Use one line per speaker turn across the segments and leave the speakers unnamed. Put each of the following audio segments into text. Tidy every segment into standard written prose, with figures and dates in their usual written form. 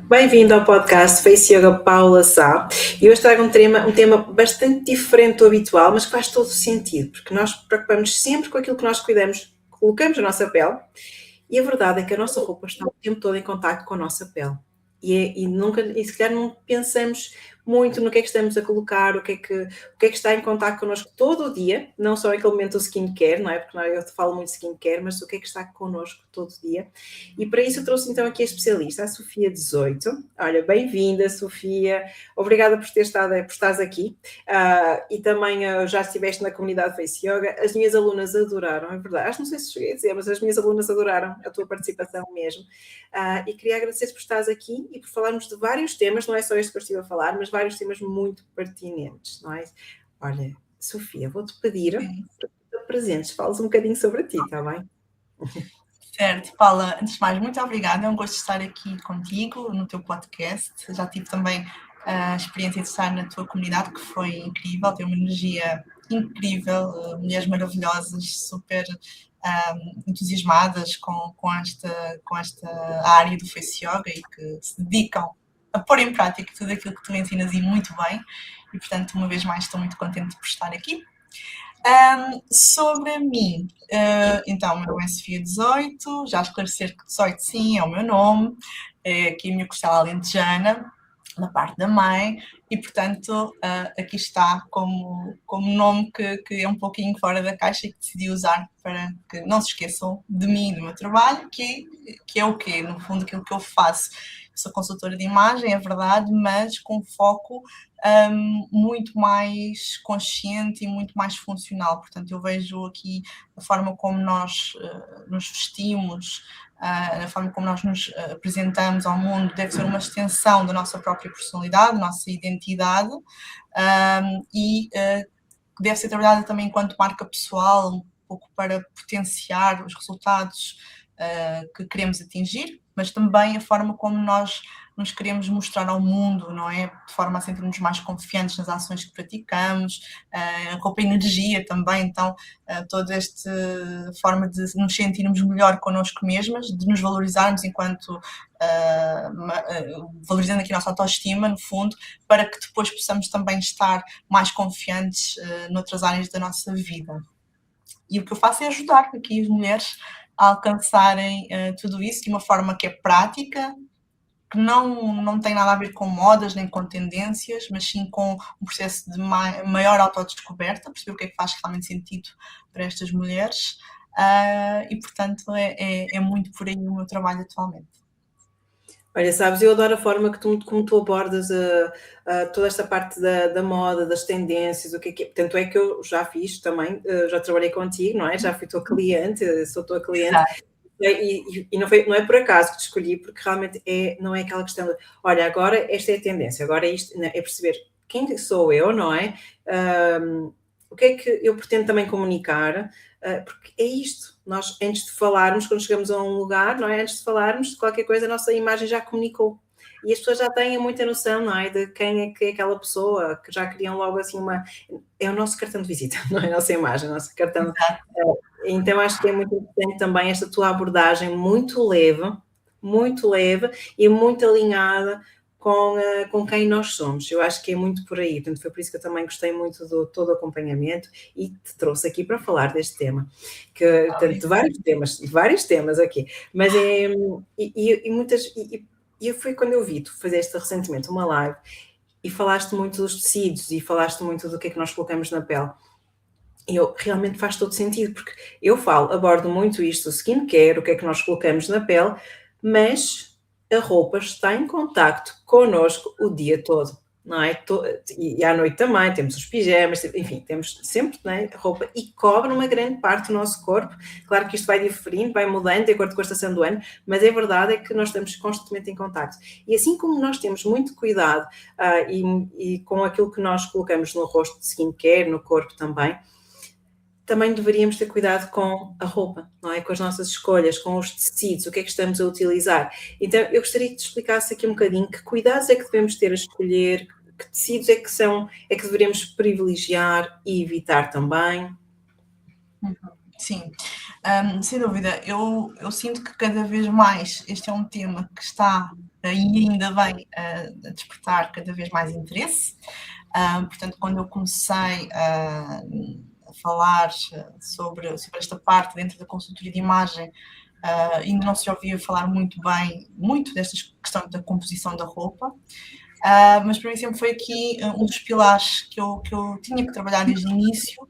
Bem-vindo ao podcast Face Yoga Paula Sá. E hoje trago um tema bastante diferente do habitual, mas que faz todo o sentido, porque nós preocupamos sempre com aquilo que nós cuidamos, colocamos na nossa pele, e a verdade é que a nossa roupa está o tempo todo em contacto com a nossa pele. E se calhar não pensamos muito no que é que estamos a colocar, o que é que está em contacto connosco todo o dia, não só aquele momento do skincare, não é? Porque eu falo muito de skincare, mas o que é que está connosco todo o dia. E para isso eu trouxe então aqui a especialista, a Sofia 18. Olha, bem-vinda, Sofia. Obrigada por estares aqui. E também já estiveste na comunidade Face Yoga. As minhas alunas adoraram, é verdade. Não sei se cheguei a dizer, mas as minhas alunas adoraram a tua participação mesmo. E queria agradecer por estares aqui e por falarmos de vários temas, não é só este que eu estive a falar, mas vários temas muito pertinentes, não é? Olha, Sofia, vou-te pedir para que te apresentes, fales um bocadinho sobre ti, está bem?
Certo, Paula, antes de mais, muito obrigada, é um gosto de estar aqui contigo no teu podcast. Já tive também a experiência de estar na tua comunidade, que foi incrível, tem uma energia incrível, mulheres maravilhosas, super entusiasmadas com esta área do Face Yoga e que se dedicam a pôr em prática tudo aquilo que tu ensinas e muito bem. E, portanto, uma vez mais, estou muito contente por estar aqui. Sobre mim, então, o meu nome é Sofia 18, já esclarecer que 18 sim, é o meu nome, é aqui a minha costela alentejana, na parte da mãe, e portanto aqui está como nome que é um pouquinho fora da caixa e que decidi usar para que não se esqueçam de mim e do meu trabalho, que é o quê? No fundo, aquilo que eu faço. Eu sou consultora de imagem, é verdade, mas com foco muito mais consciente e muito mais funcional. Portanto, eu vejo aqui a forma como nós nos vestimos, a forma como nós nos apresentamos ao mundo deve ser uma extensão da nossa própria personalidade, da nossa identidade, e deve ser trabalhada também enquanto marca pessoal, um pouco para potenciar os resultados que queremos atingir, mas também a forma como nós nos queremos mostrar ao mundo, não é? De forma a sentirmos mais confiantes nas ações que praticamos, a roupa e energia também, então toda esta forma de nos sentirmos melhor connosco mesmas, de nos valorizarmos enquanto valorizando aqui a nossa autoestima, no fundo, para que depois possamos também estar mais confiantes noutras áreas da nossa vida. E o que eu faço é ajudar aqui as mulheres a alcançarem tudo isso de uma forma que é prática, que não tem nada a ver com modas nem com tendências, mas sim com um processo de maior autodescoberta, perceber o que é que faz realmente sentido para estas mulheres, e portanto é muito por aí o meu trabalho atualmente.
Olha, sabes, eu adoro a forma como tu abordas toda esta parte da moda, das tendências, o que é. Tanto é que eu já fiz também, já trabalhei contigo, não é? Já fui tua cliente, sou tua cliente.
Exato.
E não é por acaso que te escolhi, porque realmente não é aquela questão de, olha, agora esta é a tendência, agora é isto, não, é perceber quem sou eu, não é? O que é que eu pretendo também comunicar, porque é isto, nós antes de falarmos, quando chegamos a um lugar, não é? Antes de falarmos de qualquer coisa, a nossa imagem já comunicou. E as pessoas já têm muita noção, não é? De quem é que é aquela pessoa, que já criam logo assim é o nosso cartão de visita, não é a nossa imagem, o nosso cartão. Então acho que é muito importante também esta tua abordagem muito leve e muito alinhada com quem nós somos. Eu acho que é muito por aí, portanto foi por isso que eu também gostei muito do todo o acompanhamento e te trouxe aqui para falar deste tema, de vários temas aqui, mas foi quando eu vi tu fizeste recentemente uma live e falaste muito dos tecidos e falaste muito do que é que nós colocamos na pele. Realmente faz todo sentido, porque eu abordo muito isto, o skincare, o que é que nós colocamos na pele, mas a roupa está em contacto connosco o dia todo, não é? E à noite também, temos os pijamas, enfim, temos sempre, não é, roupa e cobre uma grande parte do nosso corpo. Claro que isto vai diferindo, vai mudando de acordo com a estação do ano, mas a verdade é que nós estamos constantemente em contacto. E assim como nós temos muito cuidado e com aquilo que nós colocamos no rosto de skincare, no corpo também deveríamos ter cuidado com a roupa, não é? Com as nossas escolhas, com os tecidos, o que é que estamos a utilizar. Então, eu gostaria que te explicasse aqui um bocadinho que cuidados é que devemos ter a escolher, que tecidos é que deveríamos privilegiar e evitar também.
Sim, sem dúvida. Eu sinto que cada vez mais este é um tema que está e ainda vem a despertar cada vez mais interesse. Portanto, quando eu comecei a falar sobre esta parte dentro da consultoria de imagem, ainda não se ouvia falar muito desta questão da composição da roupa, mas para mim sempre foi aqui um dos pilares que eu tinha que trabalhar desde o início,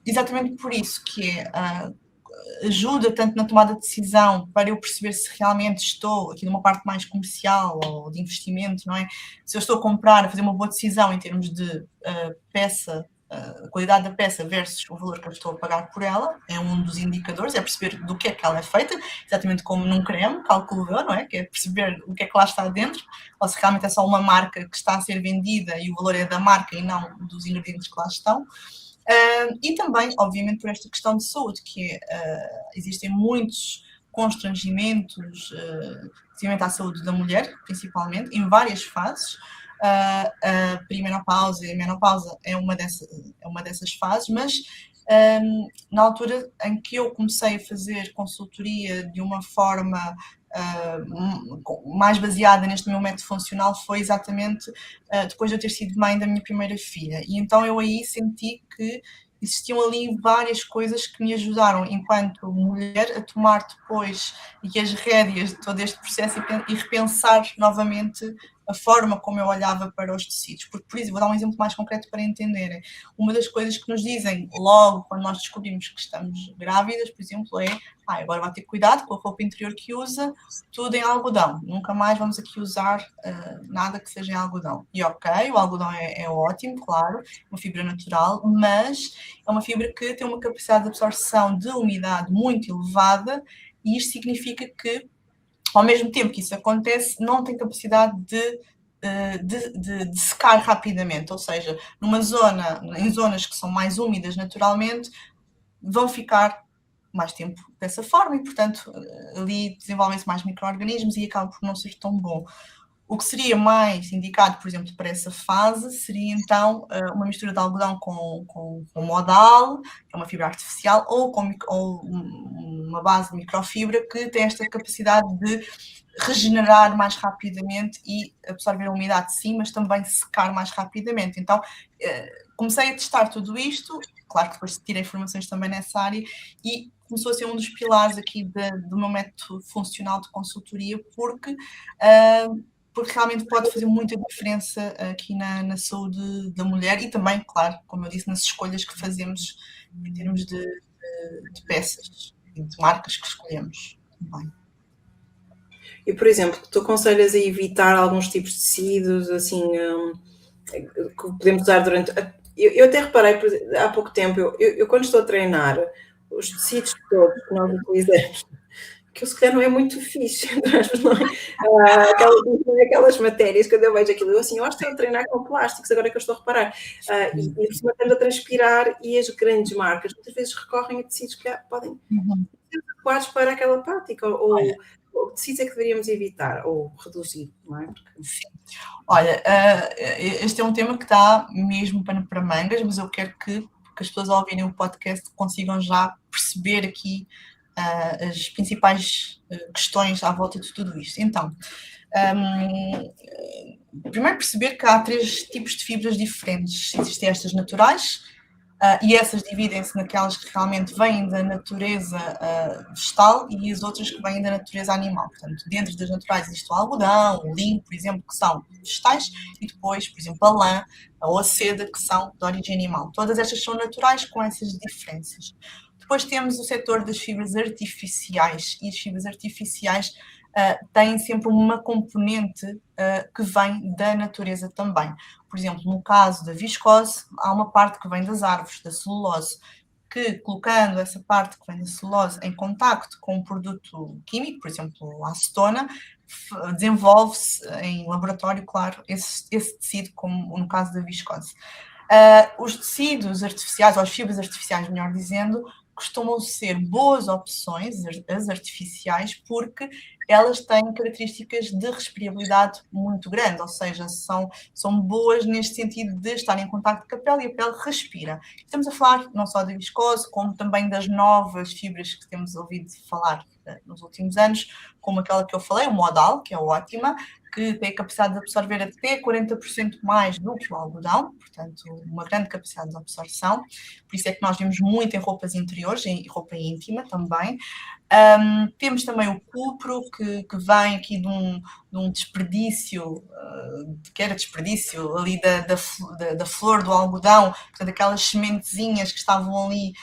exatamente por isso, que é ajuda tanto na tomada de decisão para eu perceber se realmente estou aqui numa parte mais comercial ou de investimento, não é? Se eu estou a comprar, a fazer uma boa decisão em termos de peça, a qualidade da peça versus o valor que eu estou a pagar por ela, é um dos indicadores, é perceber do que é que ela é feita, exatamente como num creme, calculo eu, não é? Que é perceber o que é que lá está dentro, ou se realmente é só uma marca que está a ser vendida e o valor é da marca e não dos ingredientes que lá estão. E também, obviamente, por esta questão de saúde, que existem muitos constrangimentos relativamente à saúde da mulher, principalmente, em várias fases. A perimenopausa e a menopausa é uma dessas fases, mas na altura em que eu comecei a fazer consultoria de uma forma mais baseada neste meu método funcional foi exatamente depois de eu ter sido mãe da minha primeira filha. E então eu aí senti que existiam ali várias coisas que me ajudaram, enquanto mulher, a tomar depois e as rédeas de todo este processo e repensar novamente a forma como eu olhava para os tecidos. Porque, por isso, vou dar um exemplo mais concreto para entenderem. Uma das coisas que nos dizem logo quando nós descobrimos que estamos grávidas, por exemplo, é agora vai ter cuidado com a roupa interior que usa, tudo em algodão. Nunca mais vamos aqui usar nada que seja em algodão. E ok, o algodão é ótimo, claro, é uma fibra natural, mas é uma fibra que tem uma capacidade de absorção de umidade muito elevada e isto significa que, ao mesmo tempo que isso acontece, não tem capacidade de secar rapidamente, ou seja, em zonas que são mais úmidas naturalmente, vão ficar mais tempo dessa forma e, portanto, ali desenvolvem-se mais micro-organismos e acaba por não ser tão bom. O que seria mais indicado, por exemplo, para essa fase, seria então uma mistura de algodão com modal, que é uma fibra artificial, ou uma base de microfibra que tem esta capacidade de regenerar mais rapidamente e absorver a umidade sim, mas também secar mais rapidamente. Então, comecei a testar tudo isto, claro que depois tirei informações também nessa área e começou a ser um dos pilares aqui do meu método funcional de consultoria, porque realmente pode fazer muita diferença aqui na saúde da mulher e também, claro, como eu disse, nas escolhas que fazemos em termos de peças e de marcas que escolhemos também.
E, por exemplo, tu aconselhas a evitar alguns tipos de tecidos, assim, que podemos usar durante... Eu até reparei, há pouco tempo, eu quando estou a treinar, os tecidos todos que nós utilizamos, que se calhar não é muito fixe, não é? Aquelas matérias, quando eu vejo aquilo, eu assim, eu acho que estou a treinar com plásticos, agora é que eu estou a reparar. E por cima estamos a transpirar e as grandes marcas muitas vezes recorrem a tecidos que podem ser adequados para aquela prática, ou tecidos é que deveríamos evitar ou reduzir, não é?
Sim. Olha, este é um tema que está mesmo para mangas, mas eu quero que as pessoas ao ouvirem o podcast consigam já perceber aqui as principais questões à volta de tudo isto. Então, primeiro perceber que há 3 tipos de fibras diferentes. Existem estas naturais, e essas dividem-se naquelas que realmente vêm da natureza vegetal e as outras que vêm da natureza animal. Portanto, dentro das naturais existe o algodão, o linho, por exemplo, que são vegetais, e depois, por exemplo, a lã ou a seda, que são de origem animal. Todas estas são naturais com essas diferenças. Depois temos o setor das fibras artificiais, e as fibras artificiais têm sempre uma componente que vem da natureza também. Por exemplo, no caso da viscose, há uma parte que vem das árvores, da celulose, que colocando essa parte que vem da celulose em contacto com um produto químico, por exemplo, a acetona, desenvolve-se em laboratório, claro, esse tecido, como no caso da viscose. Os tecidos artificiais, ou as fibras artificiais, melhor dizendo, costumam ser boas opções, as artificiais, porque elas têm características de respirabilidade muito grande, ou seja, são boas neste sentido de estar em contacto com a pele e a pele respira. Estamos a falar não só da viscose, como também das novas fibras que temos ouvido falar nos últimos anos, como aquela que eu falei, o modal, que é ótima, que tem a capacidade de absorver até 40% mais do que o algodão, portanto, uma grande capacidade de absorção. Por isso é que nós vemos muito em roupas interiores e roupa íntima também. Temos também o cupro, que vem aqui de um desperdício, que era desperdício ali da flor do algodão, portanto, aquelas sementezinhas que estavam ali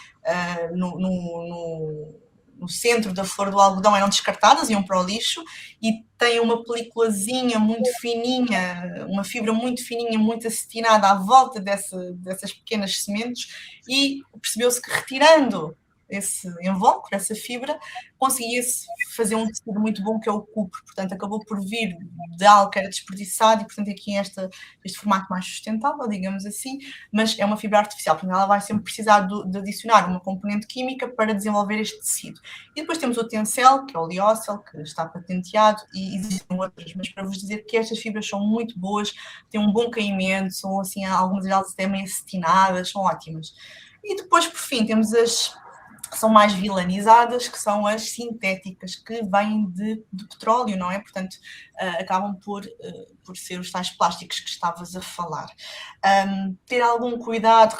no centro da flor do algodão eram descartadas, iam para o lixo, e tem uma peliculazinha muito fininha, uma fibra muito fininha, muito acetinada à volta dessas pequenas sementes, e percebeu-se que retirando esse invólucro, essa fibra, conseguia-se fazer um tecido muito bom, que é o cupro. Portanto, acabou por vir de algo que era desperdiçado e, portanto, aqui este formato mais sustentável, digamos assim, mas é uma fibra artificial, portanto, ela vai sempre precisar de adicionar uma componente química para desenvolver este tecido. E depois temos o Tencel, que é o Lyocell, que está patenteado, e existem outras, mas para vos dizer que estas fibras são muito boas, têm um bom caimento, são assim, algumas delas até meio acetinadas, são ótimas. E depois, por fim, temos as que são mais vilanizadas, que são as sintéticas, que vêm de petróleo, não é? Portanto, acabam por ser os tais plásticos que estavas a falar. Ter algum cuidado,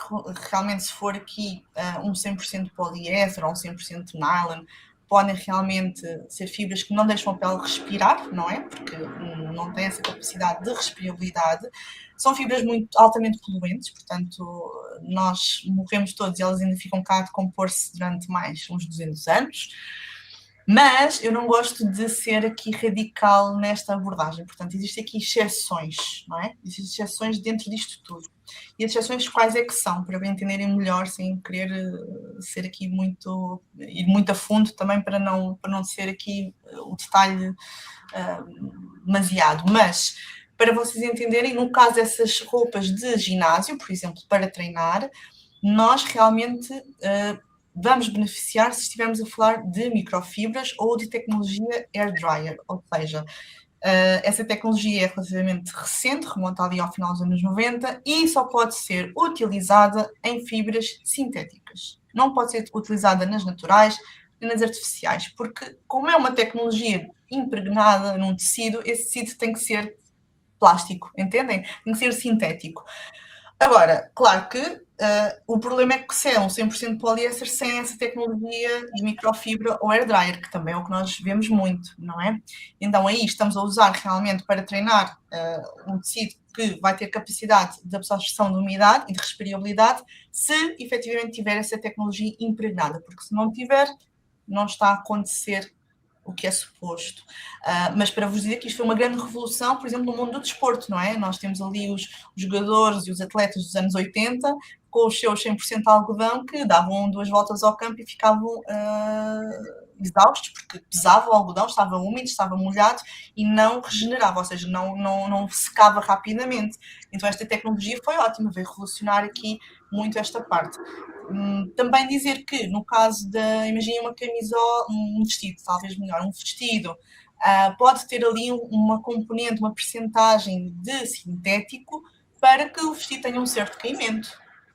realmente, se for aqui um 100% poliéster ou um 100% nylon, podem realmente ser fibras que não deixam a pele respirar, não é? Porque não têm essa capacidade de respirabilidade. São fibras altamente poluentes, portanto, nós morremos todos e elas ainda ficam cá a decompor-se durante mais uns 200 anos. Mas eu não gosto de ser aqui radical nesta abordagem. Portanto, existem aqui exceções, não é? Existem exceções dentro disto tudo. E as exceções quais é que são, para bem entenderem melhor, sem querer ser aqui ir muito a fundo também, para não ser aqui o detalhe demasiado. Mas, para vocês entenderem, no caso dessas roupas de ginásio, por exemplo, para treinar, nós realmente vamos beneficiar se estivermos a falar de microfibras ou de tecnologia air dryer, ou seja, essa tecnologia é relativamente recente, remonta ali ao final dos anos 90 e só pode ser utilizada em fibras sintéticas. Não pode ser utilizada nas naturais nem nas artificiais, porque como é uma tecnologia impregnada num tecido, esse tecido tem que ser plástico, entendem? Tem que ser sintético. Agora, claro que o problema é que se é um 100% poliéster sem essa tecnologia de microfibra ou air dryer, que também é o que nós vemos muito, não é? Então aí estamos a usar realmente para treinar um tecido que vai ter capacidade de absorção de umidade e de respirabilidade se efetivamente tiver essa tecnologia impregnada, porque se não tiver, não está a acontecer o que é suposto. Mas para vos dizer que isto foi uma grande revolução, por exemplo, no mundo do desporto, não é? Nós temos ali os jogadores e os atletas dos anos 80 com os seus 100% algodão que davam 2 voltas ao campo e ficavam exaustos, porque pesava o algodão, estava úmido, estava molhado e não regenerava, ou seja, não secava rapidamente. Então esta tecnologia foi ótima, veio revolucionar aqui muito esta parte. Também dizer que, no caso imaginem uma camisola, um vestido, talvez melhor, um vestido, pode ter ali uma componente, uma percentagem de sintético para que o vestido tenha um certo caimento,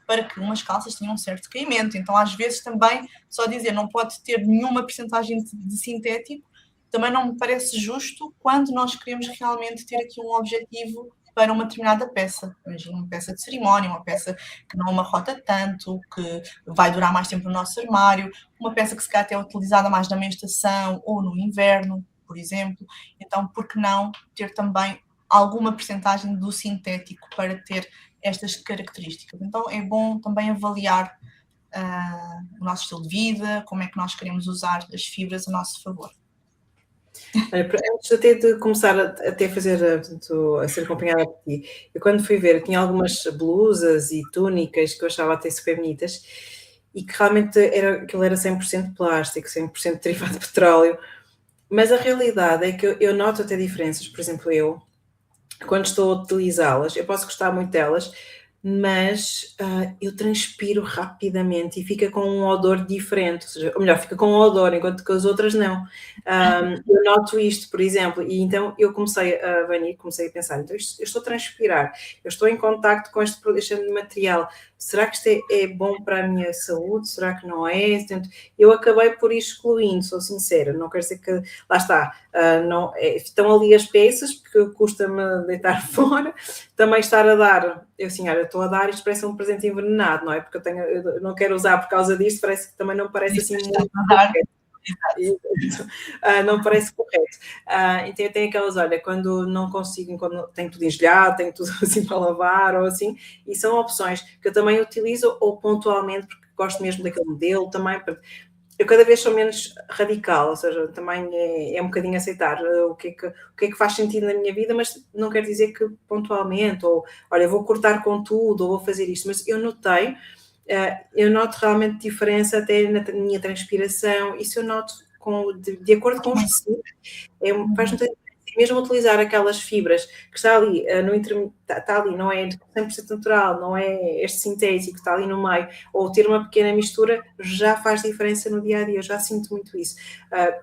para que umas calças tenham um certo caimento. Então, às vezes, também, só dizer não pode ter nenhuma percentagem de sintético, também não me parece justo quando nós queremos realmente ter aqui um objetivo para uma determinada peça. Imagina uma peça de cerimónia, uma peça que não amarrota tanto, que vai durar mais tempo no nosso armário, uma peça que se calhar até é utilizada mais na menstruação ou no inverno, por exemplo. Então, por que não ter também alguma percentagem do sintético para ter estas características? Então, é bom também avaliar o nosso estilo de vida, como é que nós queremos usar as fibras a nosso favor.
Antes até de começar a fazer, portanto, a ser acompanhada por ti, eu quando fui ver, tinha algumas blusas e túnicas que eu achava até super bonitas e que realmente aquilo era 100% plástico, 100% derivado de petróleo, mas a realidade é que eu noto até diferenças. Por exemplo, quando estou a utilizá-las, eu posso gostar muito delas, mas eu transpiro rapidamente e fica com um odor diferente, ou melhor, fica com um odor, enquanto que as outras não. Eu noto isto, por exemplo, e então eu comecei a pensar, então eu estou a transpirar, eu estou em contacto com este material, será que isto é bom para a minha saúde? Será que não é? Portanto, eu acabei por ir excluindo, sou sincera, não quero dizer que, lá está, não, estão ali as peças, porque custa-me deitar fora, também estar a dar, eu assim, olha, estou a dar, isto parece um presente envenenado, não é? Porque eu não quero usar por causa disto, parece que também não parece assim muito correto. Não parece correto. Então eu tenho aquelas, olha, quando não consigo, quando tenho tudo engelhado, tenho tudo assim para lavar ou assim, e são opções que eu também utilizo ou pontualmente, porque gosto mesmo daquele modelo também. Eu cada vez sou menos radical, ou seja, também é um bocadinho aceitar o que é que faz sentido na minha vida, mas não quer dizer que pontualmente, ou olha, vou cortar com tudo, ou vou fazer isto, mas eu notei, eu noto realmente diferença até na minha transpiração, isso eu noto de acordo com os tecidos, faz muita diferença. Mesmo utilizar aquelas fibras que está ali, está ali, não é 100% natural, não é este sintético que está ali no meio, ou ter uma pequena mistura, já faz diferença no dia a dia, eu já sinto muito isso.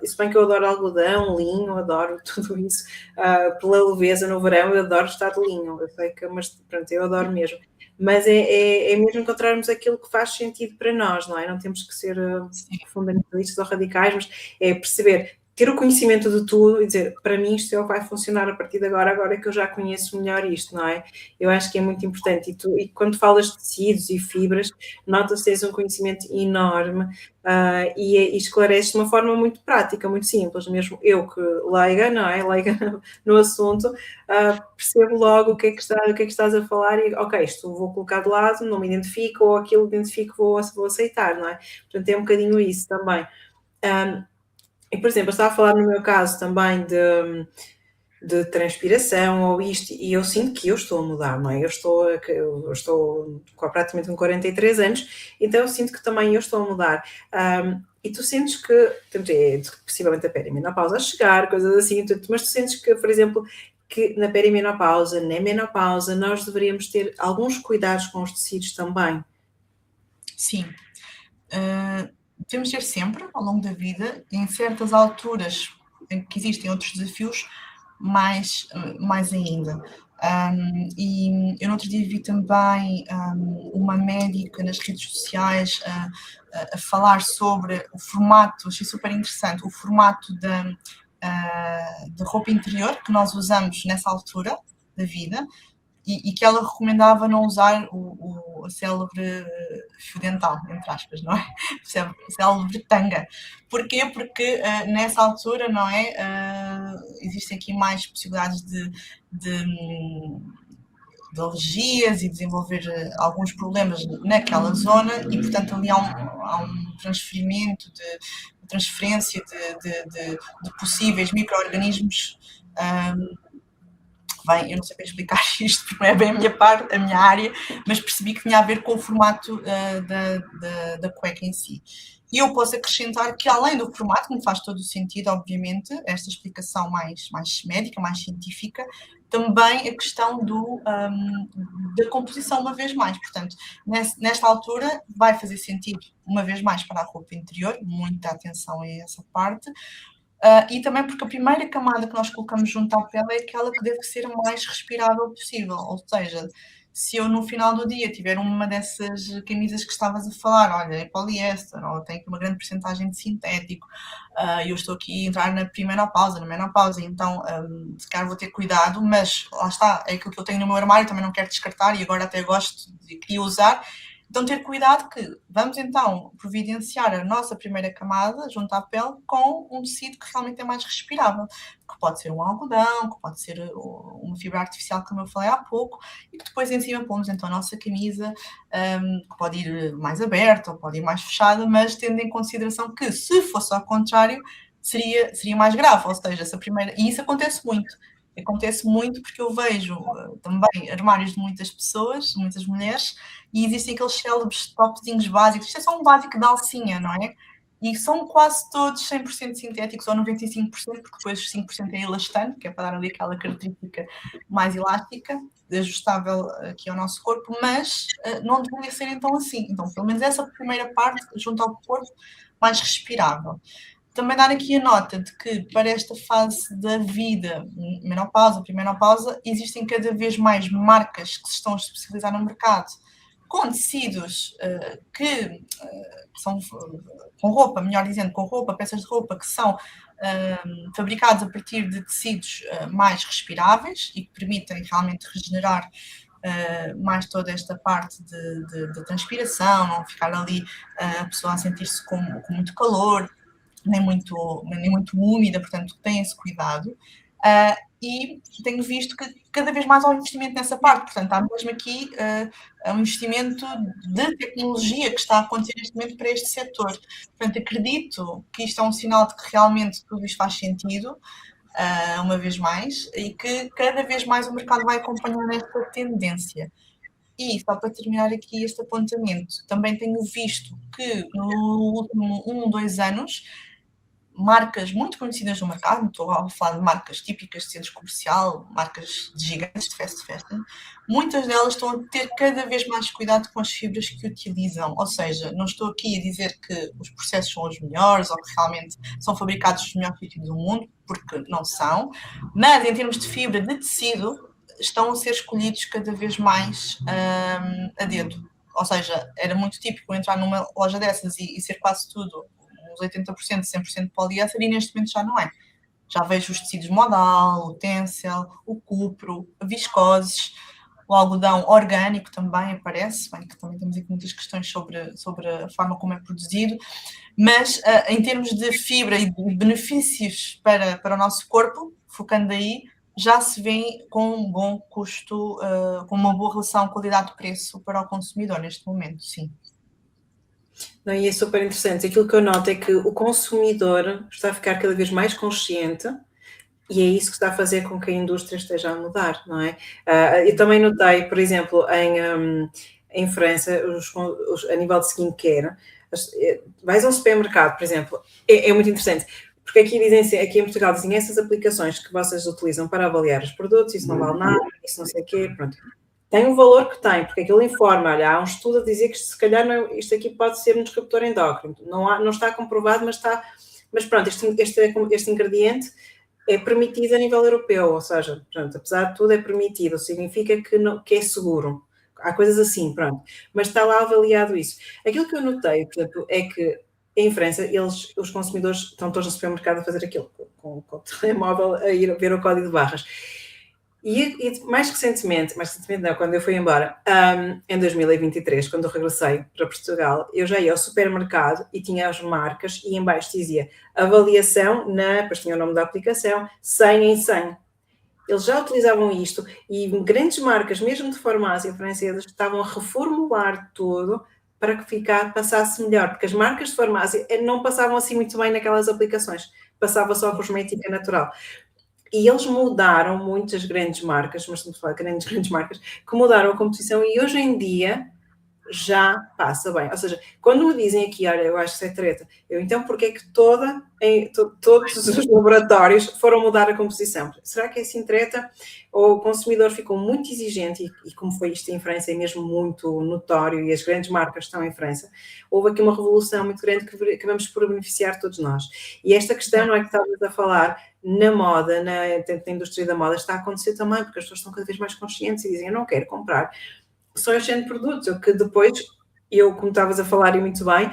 Se bem que eu adoro algodão, linho, adoro tudo isso, pela leveza no verão, eu adoro estar de linho, eu sei que, mas pronto, eu adoro mesmo. Mas é mesmo encontrarmos aquilo que faz sentido para nós, não é? Não temos que ser fundamentalistas ou radicais, mas é perceber, ter o conhecimento de tudo e dizer, para mim isto é o que vai funcionar a partir de agora que eu já conheço melhor isto, não é? Eu acho que é muito importante. E quando falas de tecidos e fibras, nota-se que tens um conhecimento enorme e esclareces de uma forma muito prática, muito simples. Mesmo eu que leiga, não é? Leiga no assunto, percebo logo o que é que estás a falar e, ok, isto vou colocar de lado, não me identifico, ou aquilo identifico, vou aceitar, não é? Portanto, é um bocadinho isso também. E, por exemplo, eu estava a falar no meu caso também de transpiração ou isto, e eu sinto que eu estou a mudar, não é? Eu estou praticamente com 43 anos, então eu sinto que também eu estou a mudar. E tu sentes que, possivelmente a perimenopausa a chegar, coisas assim, mas tu sentes que, por exemplo, que na perimenopausa, na menopausa, nós deveríamos ter alguns cuidados com os tecidos também?
Sim. Devemos ter sempre, ao longo da vida, em certas alturas em que existem outros desafios, mais ainda. E eu no outro dia vi também uma médica nas redes sociais a falar sobre o formato, achei super interessante, o formato de roupa interior que nós usamos nessa altura da vida, e que ela recomendava não usar a célebre fio dental, entre aspas, não é? Célebre tanga. Porquê? Porque nessa altura, não é? Existem aqui mais possibilidades de alergias e desenvolver alguns problemas naquela zona, e portanto ali há um transferimento, transferência de possíveis micro-organismos. Bem, eu não sei bem explicar isto, porque não é bem a minha área, mas percebi que tinha a ver com o formato da cueca em si. E eu posso acrescentar que, além do formato, que me faz todo o sentido, obviamente, esta explicação mais médica, mais científica, também a questão da composição, uma vez mais. Portanto, nesta altura, vai fazer sentido, uma vez mais, para a roupa interior, muita atenção a essa parte. E também porque a primeira camada que nós colocamos junto à pele é aquela que deve ser mais respirável possível, ou seja, se eu no final do dia tiver uma dessas camisas que estavas a falar, olha, é poliéster, ou tem aqui uma grande porcentagem de sintético, eu estou aqui a entrar na na menopausa, então se calhar vou ter cuidado, mas lá está, é aquilo que eu tenho no meu armário, também não quero descartar e agora até gosto e queria usar. Então, ter cuidado que vamos então providenciar a nossa primeira camada junto à pele com um tecido que realmente é mais respirável, que pode ser um algodão, que pode ser uma fibra artificial, como eu falei há pouco, e que depois em cima pomos então a nossa camisa, que pode ir mais aberta ou pode ir mais fechada, mas tendo em consideração que, se fosse ao contrário, seria mais grave, ou seja, e isso acontece muito porque eu vejo também armários de muitas pessoas, muitas mulheres, e existem aqueles célebres topzinhos básicos. Isto é só um básico de alcinha, não é? e são quase todos 100% sintéticos ou 95%, porque depois 5% é elastano, que é para dar ali aquela característica mais elástica, ajustável aqui ao nosso corpo, mas não deveria ser então assim. Então, pelo menos essa primeira parte, junto ao corpo, mais respirável. Também dar aqui a nota de que para esta fase da vida, menopausa, premenopausa, existem cada vez mais marcas que se estão a especializar no mercado com tecidos que são com roupa, melhor dizendo, com roupa, peças de roupa que são fabricados a partir de tecidos mais respiráveis e que permitem realmente regenerar mais toda esta parte de transpiração, não ficar ali a pessoa a sentir-se com muito calor, nem muito úmida, portanto tem esse cuidado. E tenho visto que cada vez mais há um investimento nessa parte, portanto há mesmo aqui um investimento de tecnologia que está a acontecer neste momento para este setor. Portanto, acredito que isto é um sinal de que realmente tudo isto faz sentido, uma vez mais, e que cada vez mais o mercado vai acompanhando esta tendência. E, só para terminar aqui este apontamento, também tenho visto que no último 2 anos, marcas muito conhecidas no mercado, estou a falar de marcas típicas de centro comercial, marcas de gigantes de fast fashion, muitas delas estão a ter cada vez mais cuidado com as fibras que utilizam. Ou seja, não estou aqui a dizer que os processos são os melhores ou que realmente são fabricados nos melhores sítios do mundo, porque não são, mas em termos de fibra de tecido, estão a ser escolhidos cada vez mais a dedo. Ou seja, era muito típico entrar numa loja dessas e ser quase tudo uns 80%, 100% poliéster, e neste momento já não é. Já vejo os tecidos modal, o tencel, o cupro, viscoses, o algodão orgânico também aparece, bem que também temos aqui muitas questões sobre a forma como é produzido, mas em termos de fibra e de benefícios para o nosso corpo, focando aí, já se vê com um bom custo, com uma boa relação qualidade-preço para o consumidor neste momento, sim.
Não, e é super interessante. Aquilo que eu noto é que o consumidor está a ficar cada vez mais consciente e é isso que está a fazer com que a indústria esteja a mudar, não é? Eu também notei, por exemplo, em França, a nível de skincare, vais a um supermercado, por exemplo, é muito interessante, porque aqui em Portugal dizem essas aplicações que vocês utilizam para avaliar os produtos, isso não vale nada, isso não sei o quê, pronto. Tem o valor que tem, porque aquilo informa, olha, há um estudo a dizer que se calhar isto aqui pode ser um disruptor endócrino. Não está comprovado, mas pronto, este ingrediente é permitido a nível europeu, ou seja, pronto, apesar de tudo é permitido, significa que é seguro. Há coisas assim, pronto. Mas está lá avaliado isso. Aquilo que eu notei, por exemplo, é que em França, os consumidores estão todos no supermercado a fazer aquilo, com o telemóvel a ir ver o código de barras. E mais recentemente não, quando eu fui embora, em 2023, quando eu regressei para Portugal, eu já ia ao supermercado e tinha as marcas e em baixo dizia avaliação depois tinha o nome da aplicação, 100 em 100. Eles já utilizavam isto e grandes marcas, mesmo de farmácia francesas, estavam a reformular tudo para que passasse melhor, porque as marcas de farmácia não passavam assim muito bem naquelas aplicações, passava só a cosmética natural. E eles mudaram muitas grandes marcas, mas estamos a falar de grandes marcas, que mudaram a composição e hoje em dia já passa bem. Ou seja, quando me dizem aqui, olha, eu acho que isso é treta, então porquê é que todos os laboratórios foram mudar a composição? Será que é assim treta? Ou o consumidor ficou muito exigente, e como foi isto em França, é mesmo muito notório, e as grandes marcas estão em França, houve aqui uma revolução muito grande que vamos por beneficiar todos nós. E esta questão, não é que estávamos a falar, na moda, na indústria da moda, está a acontecer também, porque as pessoas estão cada vez mais conscientes e dizem, eu não quero comprar só este género de produtos, que depois, como estavas a falar e muito bem,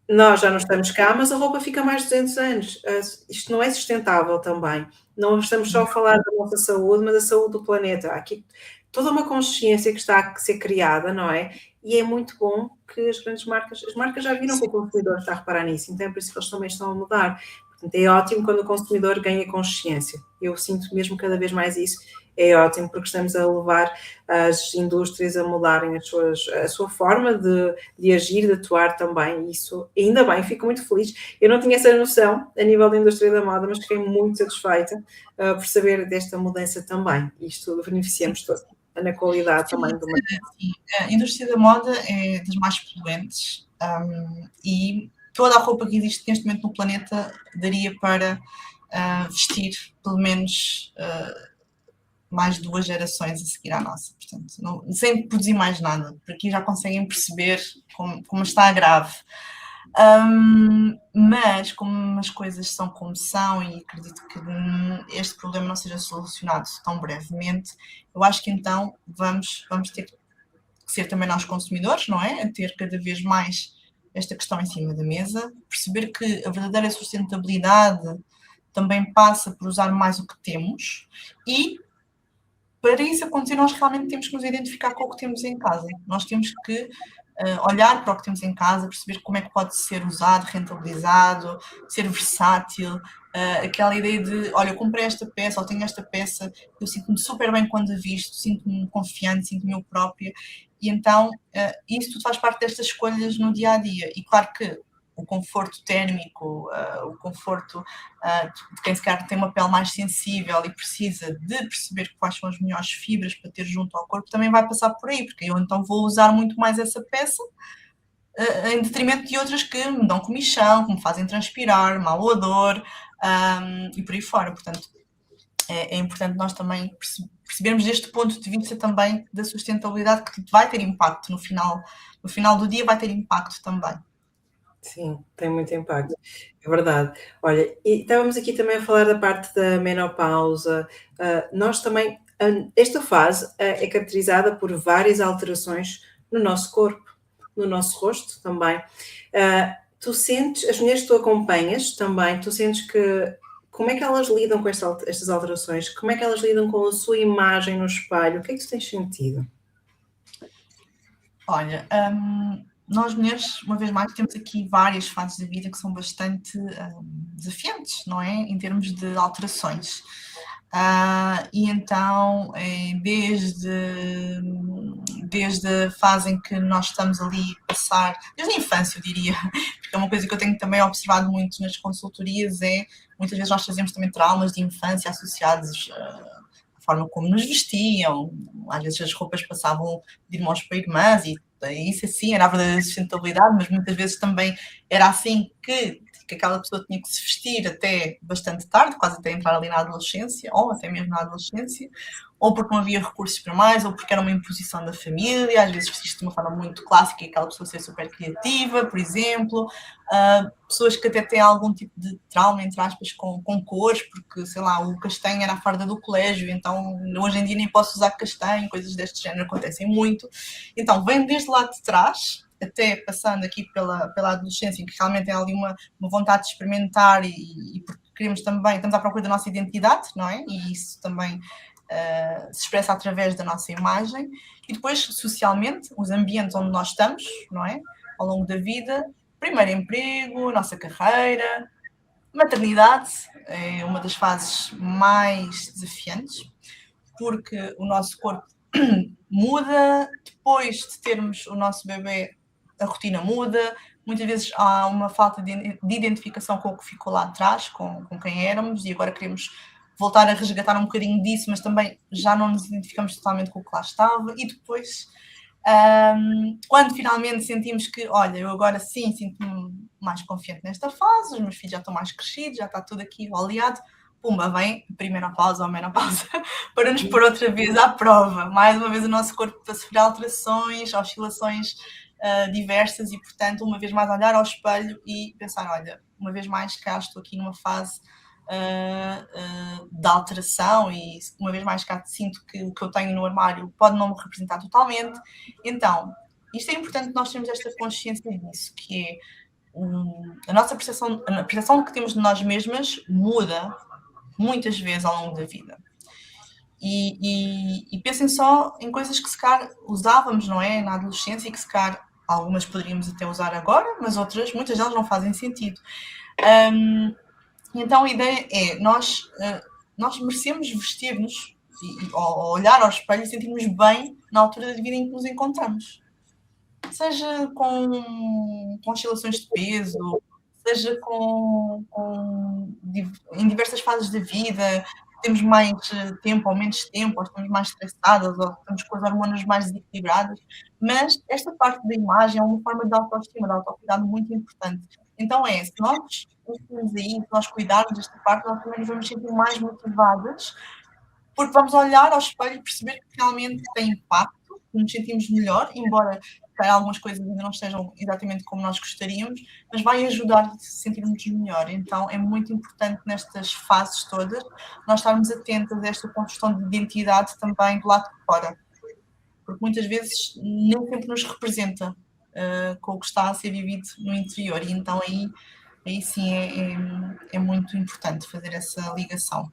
nós já não estamos cá, mas a roupa fica mais de 200 anos. Isto não é sustentável também. Não estamos só a falar da nossa saúde, mas da saúde do planeta. Há aqui toda uma consciência que está a ser criada, não é? E é muito bom que as marcas já viram que o consumidor está a reparar nisso, então é por isso que eles também estão a mudar. Portanto, é ótimo quando o consumidor ganha consciência. Eu sinto mesmo cada vez mais isso. É ótimo porque estamos a levar as indústrias a mudarem a sua forma de agir, de atuar também. Isso, ainda bem, fico muito feliz. Eu não tinha essa noção a nível da indústria da moda, mas fiquei muito satisfeita por saber desta mudança também. Isto beneficiamos todos na qualidade também do mercado.
A indústria da moda é das mais poluentes e toda a roupa que existe neste momento no planeta daria para vestir pelo menos mais 2 gerações a seguir à nossa. Portanto, sem produzir mais nada, porque aqui já conseguem perceber como está grave. Mas como as coisas são como são, e acredito que este problema não seja solucionado tão brevemente, eu acho que então vamos ter que ser também nós consumidores, não é? A ter cada vez mais esta questão em cima da mesa, perceber que a verdadeira sustentabilidade também passa por usar mais o que temos, e para isso acontecer nós realmente temos que nos identificar com o que temos em casa. Nós temos que olhar para o que temos em casa, perceber como é que pode ser usado, rentabilizado, ser versátil, aquela ideia de, olha, eu comprei esta peça ou tenho esta peça, eu sinto-me super bem quando a visto, sinto-me confiante, sinto-me eu própria, e então isso tudo faz parte destas escolhas no dia-a-dia. E claro que o conforto térmico, o conforto de quem se calhar tem uma pele mais sensível e precisa de perceber quais são as melhores fibras para ter junto ao corpo, também vai passar por aí, porque eu então vou usar muito mais essa peça em detrimento de outras que me dão comichão, que me fazem transpirar, mau odor e por aí fora. Portanto, é importante nós também percebermos este ponto de vista também da sustentabilidade, que vai ter impacto no final do dia, vai ter impacto também.
Sim, tem muito impacto, é verdade. Olha, e estávamos aqui também a falar da parte da menopausa, nós também, esta fase, é caracterizada por várias alterações no nosso corpo, no nosso rosto também. Tu sentes, as mulheres que tu acompanhas também, tu sentes que, como é que elas lidam com estas alterações? Como é que elas lidam com a sua imagem no espelho? O que é que tu tens sentido?
Olha, nós mulheres, uma vez mais, temos aqui várias fases da vida que são bastante desafiantes, não é? Em termos de alterações. E então, desde a fase em que nós estamos ali a passar, desde a infância, eu diria, porque é uma coisa que eu tenho também observado muito nas consultorias, muitas vezes nós fazemos também traumas de infância associados à forma como nos vestiam, às vezes as roupas passavam de irmãos para irmãs, e isso assim era a verdadeira sustentabilidade, mas muitas vezes também era assim que aquela pessoa tinha que se vestir até bastante tarde, quase até entrar ali na adolescência, ou até mesmo na adolescência, ou porque não havia recursos para mais, ou porque era uma imposição da família, às vezes vestir-se de uma forma muito clássica e aquela pessoa ser super criativa, por exemplo. Pessoas que até têm algum tipo de trauma, entre aspas, com cores, porque, sei lá, o castanho era a farda do colégio, então hoje em dia nem posso usar castanho, coisas deste género acontecem muito. Então, vem desde lá de trás, até passando aqui pela adolescência, em que realmente tem ali uma vontade de experimentar e porque queremos também, estamos à procura da nossa identidade, não é? E isso também se expressa através da nossa imagem. E depois, socialmente, os ambientes onde nós estamos, não é? Ao longo da vida, primeiro emprego, nossa carreira, maternidade é uma das fases mais desafiantes, porque o nosso corpo muda, depois de termos o nosso bebê, a rotina muda, muitas vezes há uma falta de identificação com o que ficou lá atrás, com quem éramos, e agora queremos voltar a resgatar um bocadinho disso, mas também já não nos identificamos totalmente com o que lá estava. E depois, quando finalmente sentimos que, olha, eu agora sim sinto-me mais confiante nesta fase, os meus filhos já estão mais crescidos, já está tudo aqui oleado, pumba, vem a primeira pausa ou menopausa para nos pôr outra vez à prova. Mais uma vez o nosso corpo para sofrer alterações, oscilações diversas, e portanto uma vez mais olhar ao espelho e pensar, olha, uma vez mais cá estou aqui numa fase de alteração, e uma vez mais cá sinto que o que eu tenho no armário pode não me representar totalmente. Então, isto é importante nós termos esta consciência disso, que é a nossa percepção, a percepção que temos de nós mesmas muda muitas vezes ao longo da vida. E pensem só em coisas que se calhar usávamos, não é, na adolescência, e que se calhar algumas poderíamos até usar agora, mas outras, muitas delas não fazem sentido. Então a ideia é, nós merecemos vestir-nos ou olhar ao espelho e sentir-nos bem na altura da vida em que nos encontramos. Seja com oscilações de peso, seja em diversas fases da vida, temos mais tempo ou menos tempo, ou estamos mais estressadas, ou estamos com as hormonas mais desequilibradas, mas esta parte da imagem é uma forma de autoestima, de autocuidado muito importante. Então se nós investirmos aí, se nós cuidarmos desta parte, nós também nos vamos sentir mais motivadas, porque vamos olhar ao espelho e perceber que realmente tem impacto, nos sentimos melhor, embora algumas coisas ainda não estejam exatamente como nós gostaríamos, mas vai ajudar a se sentirmos melhor. Então é muito importante nestas fases todas nós estarmos atentas a esta construção de identidade também do lado de fora, porque muitas vezes nem sempre nos representa com o que está a ser vivido no interior, e então aí sim é muito importante fazer essa ligação.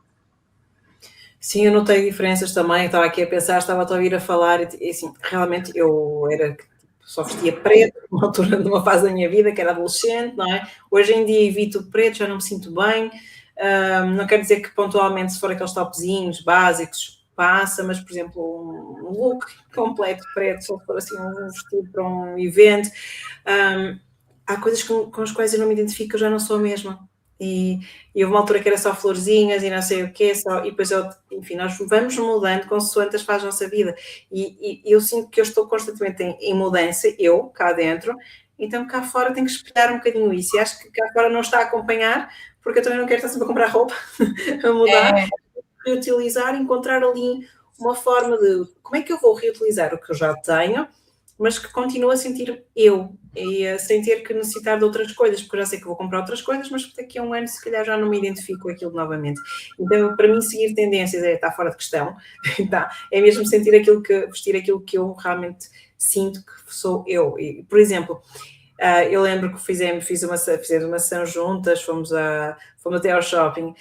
Sim, eu notei diferenças também, estava aqui a pensar, estava-te a ouvir a falar e assim, realmente eu era só vestia preto numa altura, numa fase da minha vida, que era adolescente, não é? Hoje em dia evito o preto, já não me sinto bem, não quer dizer que pontualmente se for aqueles topzinhos básicos passa, mas por exemplo um look completo preto, se for assim um vestido para um evento, há coisas com as quais eu não me identifico, eu já não sou a mesma. E houve uma altura que era só florzinhas e não sei o quê, e depois enfim, nós vamos mudando consoante as fases da nossa vida. E eu sinto que eu estou constantemente em mudança, eu, cá dentro, então cá fora tenho que espelhar um bocadinho isso. E acho que cá fora não está a acompanhar, porque eu também não quero estar sempre a comprar roupa, a mudar, reutilizar, encontrar ali uma forma de como é que eu vou reutilizar o que eu já tenho, mas que continuo a sentir eu, e sem ter que necessitar de outras coisas, porque eu já sei que vou comprar outras coisas, mas daqui a um ano se calhar já não me identifico com aquilo novamente. Então, para mim, seguir tendências está fora de questão, tá? É mesmo vestir aquilo que eu realmente sinto que sou eu. E, por exemplo, eu lembro que fizemos uma sessão juntas, fomos até ao shopping,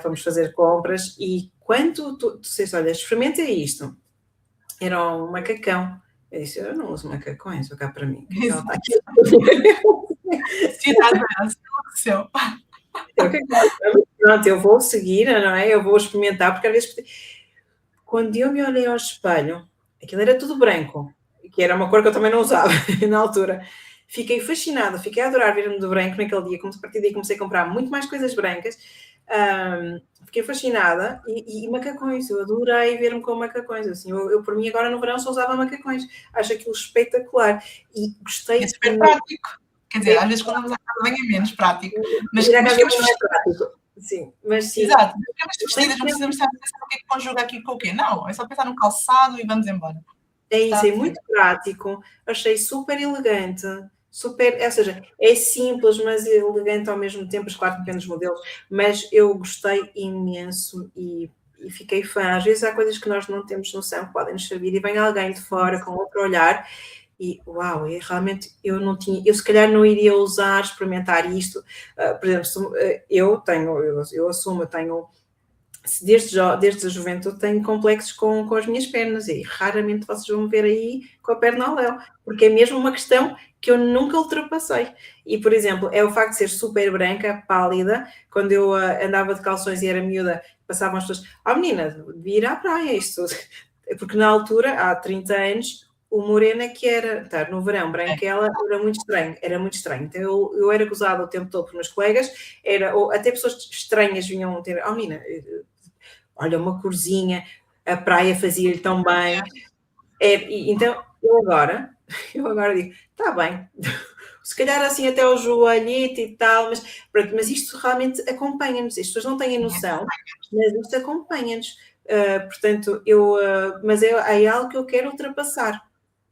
fomos fazer compras, e quando tu disseste, olha, experimenta isto, era um macacão. Eu disse, eu não uso macacões, vou cá para mim. Que ela está aqui. Pronto, eu vou seguir, não é? Eu vou experimentar, porque às vezes, quando eu me olhei ao espelho, aquilo era tudo branco, que era uma cor que eu também não usava na altura. Fiquei fascinada, fiquei a adorar ver-me de branco naquele dia. A partir daí comecei a comprar muito mais coisas brancas. Fiquei fascinada e macacões, eu adorei ver-me com macacões, assim, eu por mim agora no verão só usava macacões, acho aquilo espetacular e gostei.
É super prático, quer dizer, às vezes quando vamos à casa bem é menos prático, mas ficamos
prático. Sim, mas sim.
Exato, ficamos vestidas, não precisamos estar a pensar o que é que conjuga aqui com o quê, não, é só pensar no calçado e vamos embora.
É isso, é muito prático, achei super elegante, ou seja, é simples, mas elegante ao mesmo tempo, claro que depende dos modelos, mas eu gostei imenso e fiquei fã. Às vezes há coisas que nós não temos noção que podem nos servir e vem alguém de fora com outro olhar e uau, realmente eu se calhar não iria ousar experimentar isto. Por exemplo, eu assumo, tenho desde a juventude tenho complexos com as minhas pernas e raramente vocês vão me ver aí com a perna ao léu, porque é mesmo uma questão que eu nunca ultrapassei. E, por exemplo, é o facto de ser super branca, pálida, quando eu andava de calções e era miúda, passavam as pessoas, menina, devia ir à praia, isto. Porque na altura, há 30 anos, o morena que era, estar no verão, branquela, era muito estranho. Então eu era gozada o tempo todo por meus colegas, até pessoas estranhas vinham ter, menina, olha, uma corzinha, a praia fazia-lhe tão bem. Então, eu agora digo, está bem, se calhar assim até o joelhito e tal, mas isto realmente acompanha-nos, as pessoas não têm noção, mas isto acompanha-nos. Portanto, mas é algo que eu quero ultrapassar.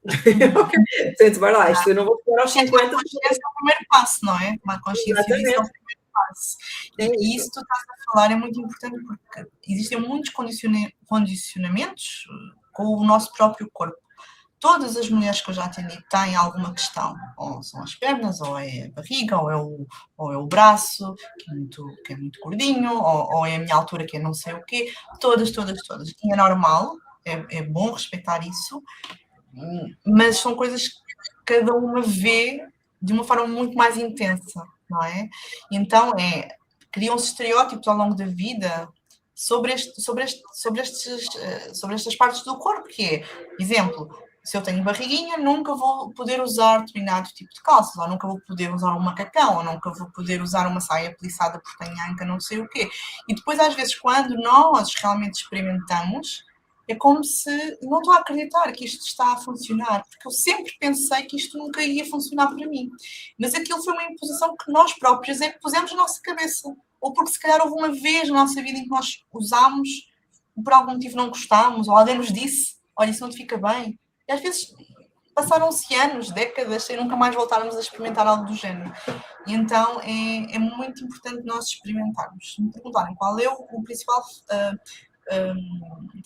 Portanto, bora lá, isto eu não vou chegar aos 50.
A consciência é o primeiro passo, não é? Uma consciência disso é o primeiro passo. E isso que tu estás a falar é muito importante porque existem muitos condicionamentos com o nosso próprio corpo. Todas as mulheres que eu já atendi têm alguma questão, ou são as pernas, ou é a barriga, ou é o braço, que é muito gordinho, ou é a minha altura, que é não sei o quê. Todas. E é normal, é bom respeitar isso, mas são coisas que cada uma vê de uma forma muito mais intensa, não é? Então, criam-se estereótipos ao longo da vida sobre estas partes do corpo, que é, exemplo, se eu tenho barriguinha, nunca vou poder usar determinado tipo de calças, ou nunca vou poder usar um macacão, ou nunca vou poder usar uma saia plissada porque tenho anca, não sei o quê. E depois, às vezes, quando nós realmente experimentamos, é como se não estou a acreditar que isto está a funcionar, porque eu sempre pensei que isto nunca ia funcionar para mim. Mas aquilo foi uma imposição que nós próprios é que pusemos na nossa cabeça. Ou porque se calhar houve uma vez na nossa vida em que nós usámos, por algum motivo não gostámos, ou alguém nos disse, olha, isso não te fica bem. E às vezes passaram-se anos, décadas, sem nunca mais voltarmos a experimentar algo do género. E então é muito importante nós experimentarmos. Se me perguntarem qual é o principal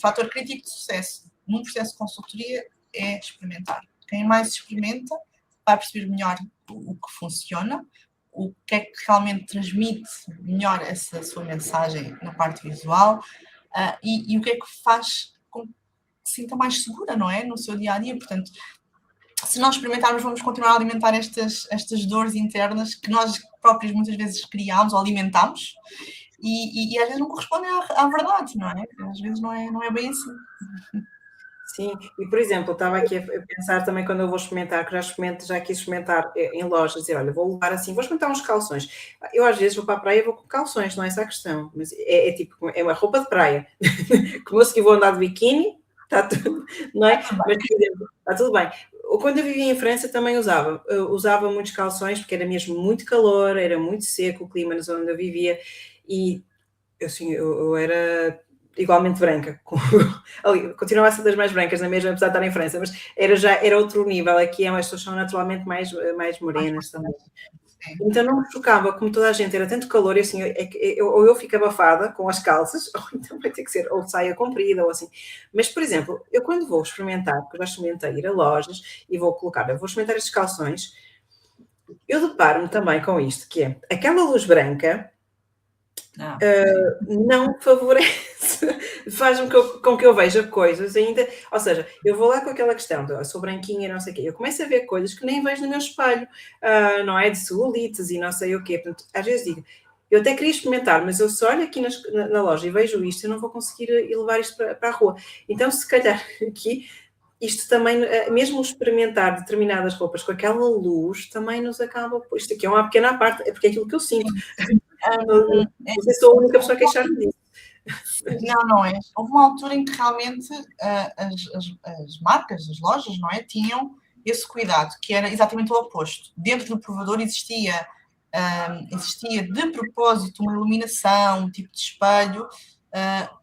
fator crítico de sucesso num processo de consultoria, é experimentar. Quem mais experimenta vai perceber melhor o que funciona, o que é que realmente transmite melhor essa sua mensagem na parte visual, e o que é que faz com que se sinta mais segura, não é? No seu dia-a-dia. Portanto, se nós experimentarmos, vamos continuar a alimentar estas dores internas que nós próprios muitas vezes criamos ou alimentamos, e às vezes não correspondem à verdade, não é? Às vezes não é bem assim.
Sim, e por exemplo, eu estava aqui a pensar também quando eu vou experimentar, que já quis experimentar em lojas, dizer, olha, vou levar assim, vou experimentar uns calções. Eu às vezes vou para a praia e vou com calções, não é essa a questão, mas é tipo, é uma roupa de praia. Como eu vou andar de biquíni, está tudo, não é? Mas, por exemplo, está tudo bem. Quando eu vivia em França também usava muitos calções, porque era mesmo muito calor, era muito seco o clima na zona onde eu vivia, e assim, eu era igualmente branca, continuava a ser das mais brancas na mesma, apesar de estar em França, mas era outro nível. Aqui as pessoas são naturalmente mais morenas também. Então não me chocava, como toda a gente, era tanto calor, e assim, ou eu fico abafada com as calças, ou então vai ter que ser ou saia comprida, ou assim. Mas, por exemplo, eu quando vou experimentar, porque eu já experimentei ir a lojas e vou experimentar estes calções, eu deparo-me também com isto, que é aquela luz branca não favorece, faz-me com que eu veja coisas ainda, ou seja, eu vou lá com aquela questão de sou branquinha e não sei o quê, eu começo a ver coisas que nem vejo no meu espelho, não é, de celulites e não sei o quê, portanto, às vezes digo, eu até queria experimentar, mas eu se olho aqui na loja e vejo isto, eu não vou conseguir ir levar isto para a rua, então se calhar aqui, isto também, mesmo experimentar determinadas roupas com aquela luz, também nos acaba, isto aqui é uma pequena parte, é porque é aquilo que eu sinto. Não sei se sou a única pessoa a queixar-me disso.
Não é. Houve uma altura em que realmente as marcas, as lojas, não é, tinham esse cuidado, que era exatamente o oposto. Dentro do provador existia de propósito uma iluminação, um tipo de espelho,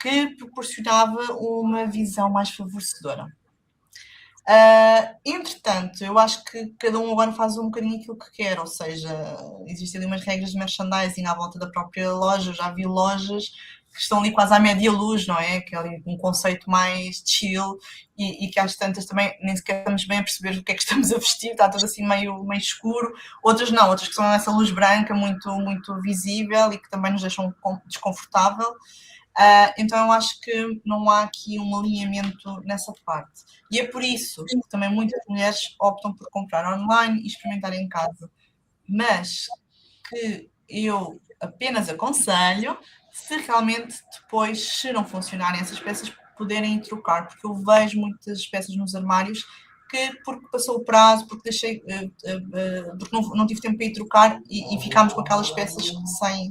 que proporcionava uma visão mais favorecedora. Entretanto, eu acho que cada um agora faz um bocadinho aquilo que quer, ou seja, existem ali umas regras de merchandising à volta da própria loja. Eu já vi lojas que estão ali quase à média luz, não é? Que é ali um conceito mais chill, e que às tantas também nem sequer estamos bem a perceber o que é que estamos a vestir, está tudo assim meio escuro. Outras não, outras que são essa luz branca muito, muito visível e que também nos deixam desconfortável. Então eu acho que não há aqui um alinhamento nessa parte. E é por isso que também muitas mulheres optam por comprar online e experimentar em casa. Mas que eu apenas aconselho se realmente depois, se não funcionarem essas peças, poderem trocar, porque eu vejo muitas peças nos armários que, porque passou o prazo, porque deixei, porque não tive tempo para ir trocar, e ficámos com aquelas peças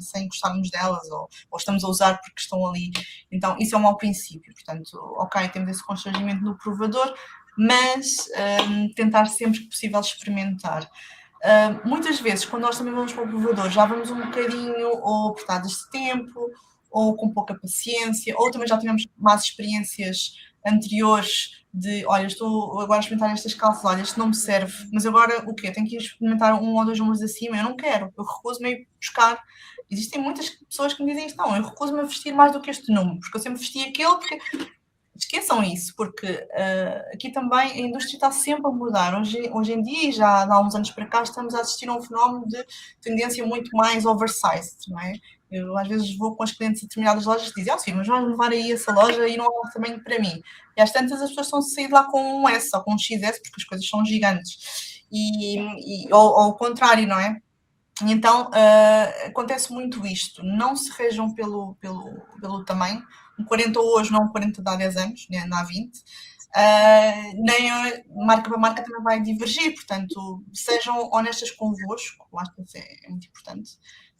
sem gostarmos delas, ou estamos a usar porque estão ali. Então isso é um mau princípio. Portanto, ok, temos esse constrangimento no provador, mas tentar sempre que possível experimentar. Muitas vezes, quando nós também vamos para o provador, já vamos um bocadinho ou apertadas de tempo, ou com pouca paciência, ou também já tivemos más experiências anteriores de, olha, estou agora a experimentar estas calças, olha, isto não me serve, mas agora o quê? Tenho que ir experimentar um ou dois números acima? Eu não quero, eu recuso-me a ir buscar. Existem muitas pessoas que me dizem isto, não, eu recuso-me a vestir mais do que este número, porque eu sempre vesti aquele, porque... Esqueçam isso, porque aqui também a indústria está sempre a mudar. Hoje em dia, e já há uns anos para cá, estamos a assistir a um fenómeno de tendência muito mais oversized, não é? Eu às vezes vou com as clientes de determinadas lojas e dizem, sim, mas vamos levar aí essa loja e não há tamanho para mim. E às tantas as pessoas estão a sair de lá com um S ou com um XS, porque as coisas são gigantes. Ou ao contrário, não é? Então, acontece muito isto. Não se rejam pelo tamanho. Um 40 hoje, não um 40 de há 10 anos, nem há 20. Nem marca para marca também vai divergir. Portanto, sejam honestas convosco. Acho que isso é muito importante.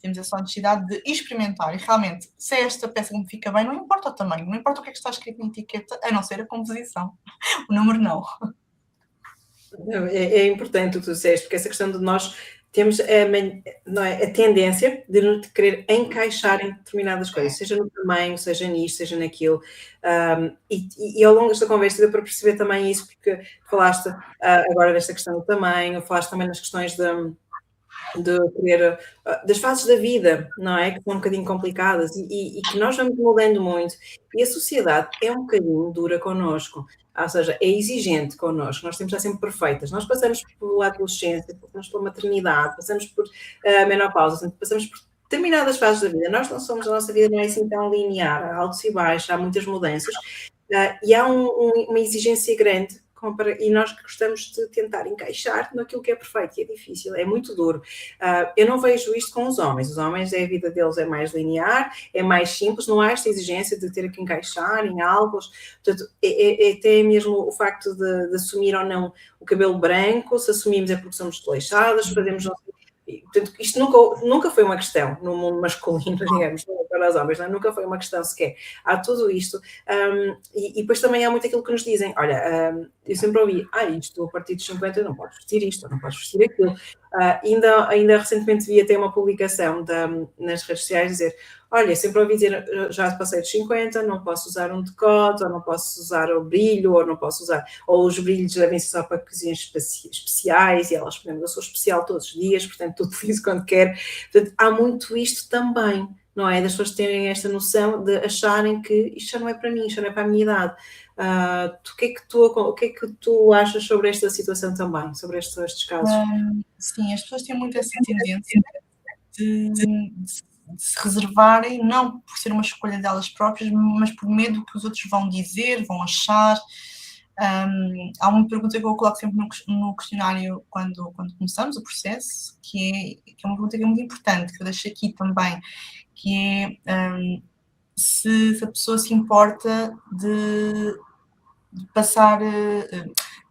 temos essa necessidade de experimentar. E realmente, se é esta peça que me fica bem, não importa o tamanho, não importa o que é que está escrito na etiqueta, a não ser a composição. O número não.
É importante o que tu disseste, porque essa questão de nós temos não é, a tendência de querer encaixar em determinadas coisas, seja no tamanho, seja nisto, seja naquilo. E ao longo desta conversa deu para perceber também isso, porque falaste agora desta questão do tamanho, falaste também nas questões de querer, das fases da vida, não é? Que são um bocadinho complicadas e que nós vamos mudando muito. E a sociedade é um bocadinho dura connosco, ou seja, é exigente connosco, nós temos de estar sempre perfeitas. Nós passamos pela adolescência, passamos pela maternidade, passamos por menopausa, passamos por determinadas fases da vida. Nós não somos, a nossa vida não é assim tão linear, há altos e baixos, há muitas mudanças e há uma exigência grande e nós gostamos de tentar encaixar naquilo que é perfeito e é difícil, é muito duro. Eu não vejo isto com os homens, a vida deles é mais linear, é mais simples, não há esta exigência de ter que encaixar em algo, portanto, é até mesmo o facto de assumir ou não o cabelo branco, se assumimos é porque somos desleixadas, fazemos portanto, isto nunca foi uma questão no mundo masculino, digamos, para os homens, não? Nunca foi uma questão sequer. Há tudo isto. E depois também há muito aquilo que nos dizem, olha, eu sempre ouvi, isto a partir dos 50 não podes vestir isto, não podes vestir aquilo. Ainda recentemente vi até uma publicação nas redes sociais dizer, olha, sempre ouvi dizer, já passei dos 50, não posso usar um decote, ou não posso usar o brilho, ou não posso usar, ou os brilhos devem ser só para ocasiões especiais, e elas, por exemplo, eu sou especial todos os dias, portanto, tudo isso quando quero. Portanto, há muito isto também, não é? Das pessoas terem esta noção de acharem que isto já não é para mim, isto já não é para a minha idade. O que é que tu achas sobre esta situação também, sobre estes casos?
Sim, as pessoas têm muito essa tendência de se reservarem, não por ser uma escolha delas próprias, mas por medo que os outros vão dizer, vão achar. Há uma pergunta que eu coloco sempre no questionário quando começamos o processo, que é uma pergunta que é muito importante, que eu deixo aqui também, que é se a pessoa se importa de passar...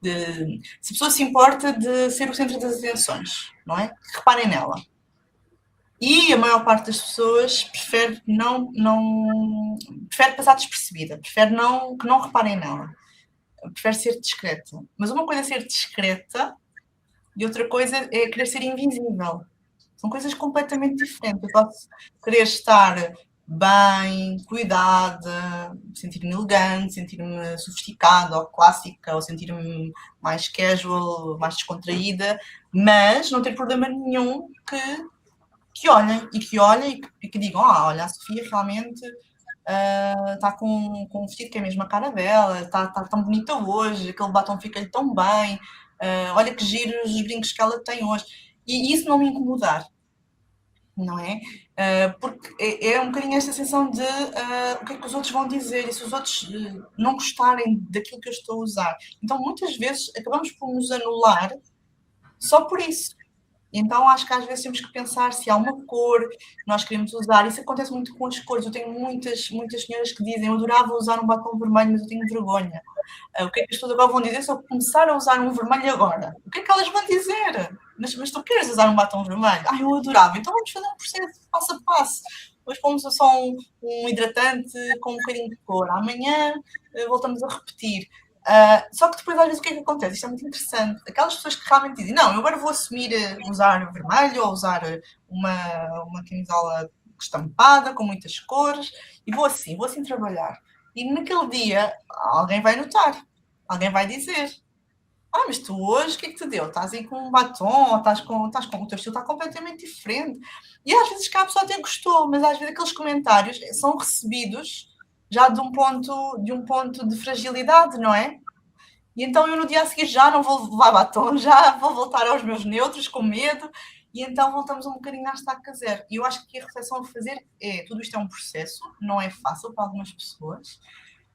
se a pessoa se importa de ser o centro das atenções, não é? Que reparem nela. E a maior parte das pessoas prefere prefere passar despercebida, prefere que não reparem nela, prefere ser discreta. Mas uma coisa é ser discreta e outra coisa é querer ser invisível. São coisas completamente diferentes. Eu posso querer estar bem, cuidada, sentir-me elegante, sentir-me sofisticada ou clássica, ou sentir-me mais casual, mais descontraída, mas não ter problema nenhum que olhem e que digam, olha, a Sofia realmente está com um vestido que é mesmo a cara dela, está tão bonita hoje, aquele batom fica-lhe tão bem, olha que giros os brincos que ela tem hoje. E isso não me incomodar, não é? Porque é um bocadinho esta sensação de o que é que os outros vão dizer, e se os outros não gostarem daquilo que eu estou a usar. Então, muitas vezes, acabamos por nos anular só por isso. Então, acho que às vezes temos que pensar se há uma cor que nós queremos usar. Isso acontece muito com as cores. Eu tenho muitas senhoras que dizem, eu adorava usar um batom vermelho, mas eu tenho vergonha. O que é que as pessoas agora vão dizer se eu começar a usar um vermelho agora? O que é que elas vão dizer? Mas tu queres usar um batom vermelho? Eu adorava. Então vamos fazer um processo passo a passo. Hoje pomos só um hidratante com um bocadinho de cor. Amanhã voltamos a repetir. Só que depois às vezes o que é que acontece? Isto é muito interessante. Aquelas pessoas que realmente dizem, não, eu agora vou assumir usar vermelho ou usar uma camisola estampada com muitas cores e vou assim trabalhar. E naquele dia alguém vai notar, alguém vai dizer, mas tu hoje o que é que te deu? Estás aí com um batom, ou estás com o teu estilo está completamente diferente. E às vezes que a pessoa até gostou, mas às vezes aqueles comentários são recebidos já de um ponto de fragilidade, não é? E então eu no dia a seguir já não vou levar batom, já vou voltar aos meus neutros com medo, e então voltamos um bocadinho à estaca zero. E eu acho que a reflexão a fazer tudo isto é um processo, não é fácil para algumas pessoas,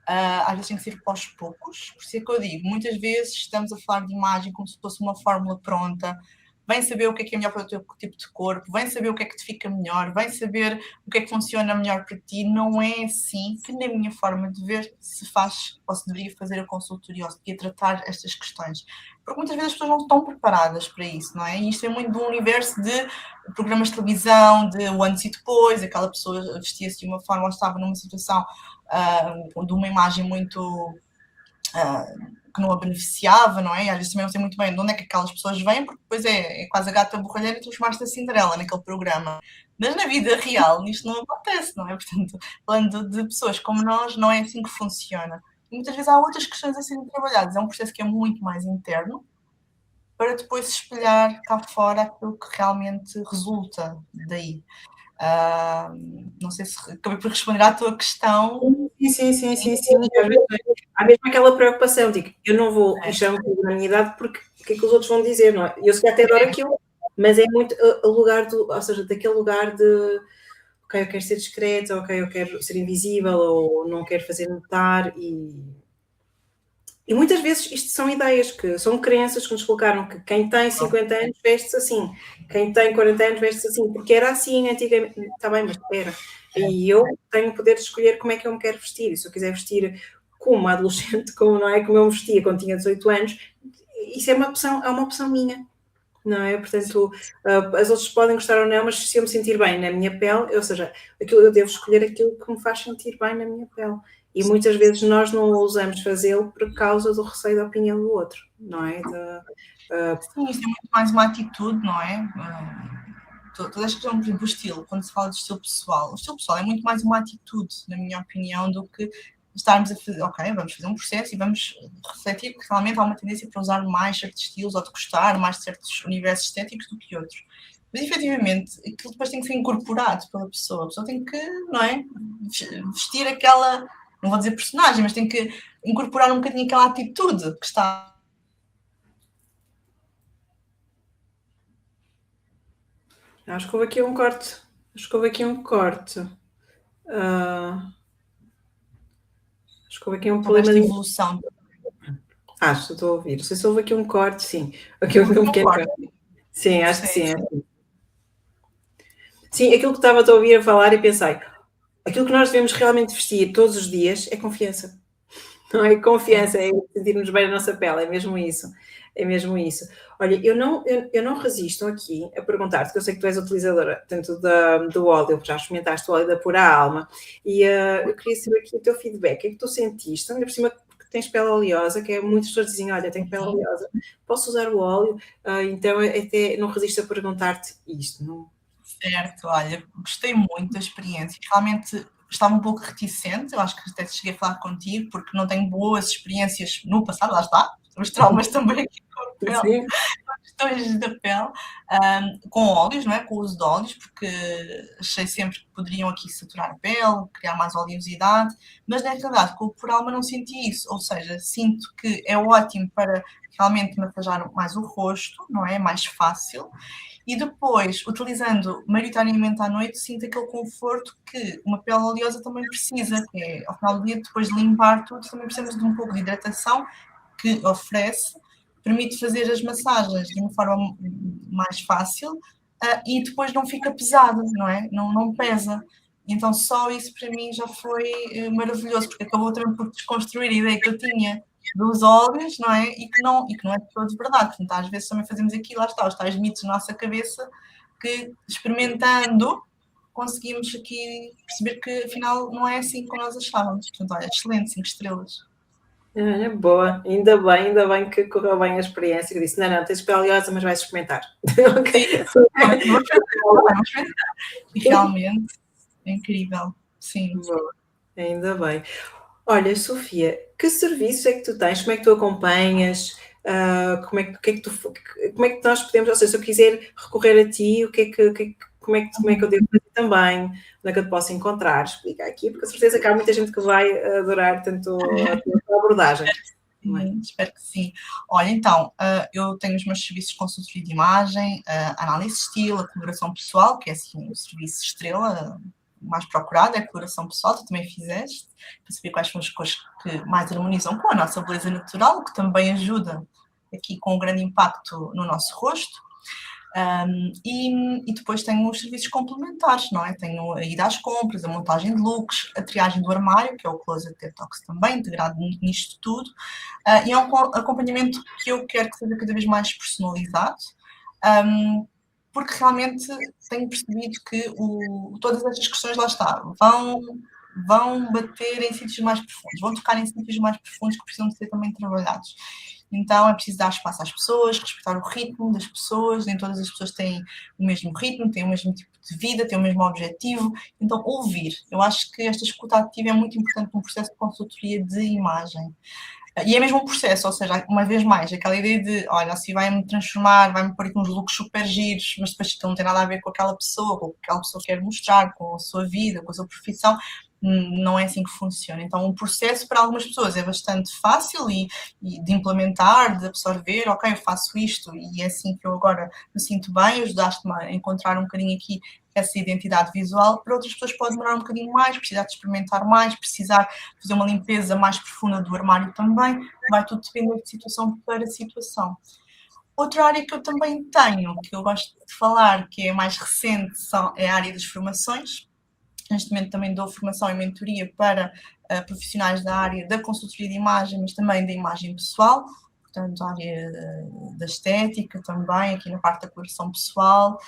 às vezes tem que ser aos poucos, por isso é que eu digo, muitas vezes estamos a falar de imagem como se fosse uma fórmula pronta, vem saber o que é melhor para o teu tipo de corpo, vem saber o que é que te fica melhor, vem saber o que é que funciona melhor para ti. Não é assim que, na minha forma de ver, se faz ou se deveria fazer a consultoria ou se deveria tratar estas questões. Porque muitas vezes as pessoas não estão preparadas para isso, não é? E isto é muito do universo de programas de televisão, de o antes e depois, aquela pessoa vestia-se de uma forma ou estava numa situação de uma imagem muito que não a beneficiava, não é? E às vezes também não sei muito bem de onde é que aquelas pessoas vêm, porque depois é quase a gata borralheira e tu chamaste a Cinderela naquele programa. Mas na vida real isto não acontece, não é? Portanto, falando de pessoas como nós, não é assim que funciona. E muitas vezes há outras questões a serem trabalhadas. É um processo que é muito mais interno, para depois espelhar cá fora aquilo que realmente resulta daí. Não sei se acabei por responder à tua questão.
Sim. Há mesmo aquela preocupação, digo, eu não vou mexer um pouco na minha idade porque o que é que os outros vão dizer, não é? Eu se calhar até adoro aquilo, mas é muito o lugar ou seja, daquele lugar de ok, eu quero ser discreto, ok, eu quero ser invisível ou não quero fazer notar e muitas vezes isto são ideias, que são crenças que nos colocaram que quem tem 50 anos veste-se assim, quem tem 40 anos veste-se assim, porque era assim antigamente, está bem, mas era. E eu tenho o poder de escolher como é que eu me quero vestir, e se eu quiser vestir como uma adolescente, como eu me vestia quando tinha 18 anos, isso é uma opção minha, não é? Portanto, as outras podem gostar ou não, mas se eu me sentir bem na minha pele, ou seja, eu devo escolher aquilo que me faz sentir bem na minha pele. E muitas vezes nós não ousamos fazê-lo por causa do receio da opinião do outro, não é?
Sim, isto é muito mais uma atitude, não é? Toda esta questão, por exemplo, do estilo, quando se fala de estilo pessoal, o estilo pessoal é muito mais uma atitude, na minha opinião, do que estarmos a fazer, ok, vamos fazer um processo e vamos refletir que realmente há uma tendência para usar mais certos estilos ou de gostar mais de certos universos estéticos do que outros. Mas, efetivamente, aquilo depois tem que ser incorporado pela pessoa. A pessoa tem que, não é, vestir aquela, não vou dizer personagem, mas tem que incorporar um bocadinho aquela atitude que está...
Acho que houve aqui um corte. Acho que houve aqui um problema
de evolução.
Acho que estou a ouvir. Não sei se houve aqui um corte, sim. Aqui houve um pequeno corte. Sim, acho que sim. Sim, aquilo que estava a ouvir a falar e pensei, aquilo que nós devemos realmente vestir todos os dias é confiança. Não é confiança, é sentir-nos bem na nossa pele, é mesmo isso. É mesmo isso. Olha, eu não resisto aqui a perguntar-te, que eu sei que tu és utilizadora tanto do óleo, já experimentaste o óleo da Pura Alma, e eu queria saber aqui o teu feedback. O que é que tu sentiste? Ainda por cima que tens pele oleosa, que é muitas pessoas dizem, olha, tenho pele oleosa, posso usar o óleo? Então até não resisto a perguntar-te isto. Não?
Certo, olha, gostei muito da experiência. Realmente estava um pouco reticente, eu acho que até cheguei a falar contigo, porque não tenho boas experiências no passado, lá está, os traumas também aqui com a pele, questões da pele, com óleos, não é? Com o uso de óleos, porque achei sempre que poderiam aqui saturar a pele, criar mais oleosidade, mas na realidade com o Pura Alma não senti isso, ou seja, sinto que é ótimo para realmente massajar mais o rosto, não é? Mais fácil. E depois, utilizando maioritariamente à noite, sinto aquele conforto que uma pele oleosa também precisa, que é, ao final do dia, depois de limpar tudo, também precisamos de um pouco de hidratação, que oferece, permite fazer as massagens de uma forma mais fácil e depois não fica pesado, não é? Não pesa. Então só isso para mim já foi maravilhoso, porque acabou também por desconstruir a ideia que eu tinha dos óleos, não é? E que não é de todo verdade. Portanto, às vezes também fazemos aqui, lá está, os tais mitos na nossa cabeça, que experimentando conseguimos aqui perceber que afinal não é assim como nós achávamos. Portanto, olha, excelente, 5 estrelas.
Boa, ainda bem que correu bem a experiência, que disse, não, tens pele oleosa, mas vais experimentar.
Vamos experimentar. E realmente é incrível, sim.
Boa, ainda bem. Olha, Sofia, que serviço é que tu tens? Como é que tu acompanhas? Como é que nós podemos, ou seja, se eu quiser recorrer a ti, como é que eu devo fazer também? Onde é que eu te posso encontrar? Explica aqui, porque com certeza que há muita gente que vai adorar tanto a tua abordagem.
Espero que sim. Olha, então, eu tenho os meus serviços de consultoria de imagem, análise de estilo, a coloração pessoal, que é assim o serviço estrela mais procurado, é a coloração pessoal, tu também fizeste, para saber quais são as cores que mais harmonizam com a nossa beleza natural, que também ajuda aqui com um grande impacto no nosso rosto. E depois tenho os serviços complementares, não é? Tenho a ida às compras, a montagem de looks, a triagem do armário, que é o Closet Detox também, integrado nisto tudo. E é um acompanhamento que eu quero que seja cada vez mais personalizado, porque realmente tenho percebido que todas estas questões, lá está, vão bater em sítios mais profundos, vão tocar em sítios mais profundos que precisam de ser também trabalhados. Então é preciso dar espaço às pessoas, respeitar o ritmo das pessoas, nem todas as pessoas têm o mesmo ritmo, têm o mesmo tipo de vida, têm o mesmo objetivo, então ouvir. Eu acho que esta escuta ativa é muito importante num processo de consultoria de imagem. E é mesmo um processo, ou seja, uma vez mais, aquela ideia de, olha, assim vai-me transformar, vai-me pôr aqui uns looks super giros, mas depois não tem nada a ver com aquela pessoa, com o que aquela pessoa quer mostrar, com a sua vida, com a sua profissão, não é assim que funciona. Então, o processo para algumas pessoas é bastante fácil e de implementar, de absorver, ok, eu faço isto e é assim que eu agora me sinto bem, ajudaste-me a encontrar um bocadinho aqui essa identidade visual. Para outras pessoas pode demorar um bocadinho mais, precisar de experimentar mais, precisar fazer uma limpeza mais profunda do armário também, vai tudo depender de situação para situação. Outra área que eu também tenho, que eu gosto de falar, que é mais recente, é a área das formações. Neste momento também dou formação e mentoria para profissionais da área da consultoria de imagem, mas também da imagem pessoal, portanto, a área da estética também, aqui na parte da coloração pessoal,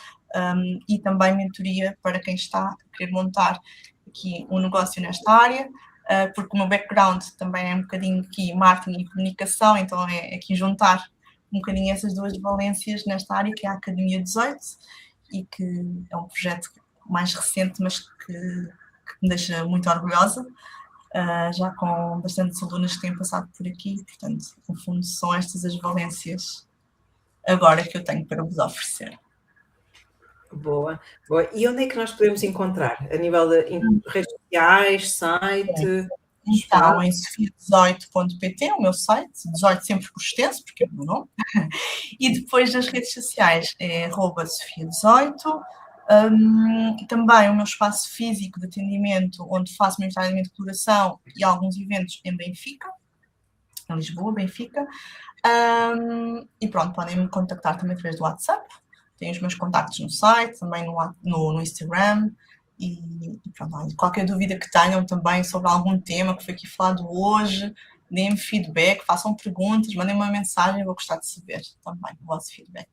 e também mentoria para quem está a querer montar aqui um negócio nesta área, porque o meu background também é um bocadinho aqui marketing e comunicação, então é aqui juntar um bocadinho essas duas valências nesta área, que é a Academia 18, e que é um projeto mais recente, mas que me deixa muito orgulhosa, já com bastantes alunas que têm passado por aqui, portanto, no fundo, são estas as valências agora que eu tenho para vos oferecer.
Boa, boa. E onde é que nós podemos encontrar? A nível de redes sociais, site?
Então, em sofia18.pt, o meu site, 18 sempre por extenso, porque é o meu nome, e depois nas redes sociais é @sofia18. Também o meu espaço físico de atendimento, onde faço maioritariamente coloração e alguns eventos em Benfica, em Lisboa, Benfica. E pronto, podem me contactar também através do WhatsApp. Tenho os meus contactos no site, também no Instagram. E pronto, qualquer dúvida que tenham também sobre algum tema que foi aqui falado hoje, deem-me feedback, façam perguntas, mandem uma mensagem, eu vou gostar de saber também o vosso feedback.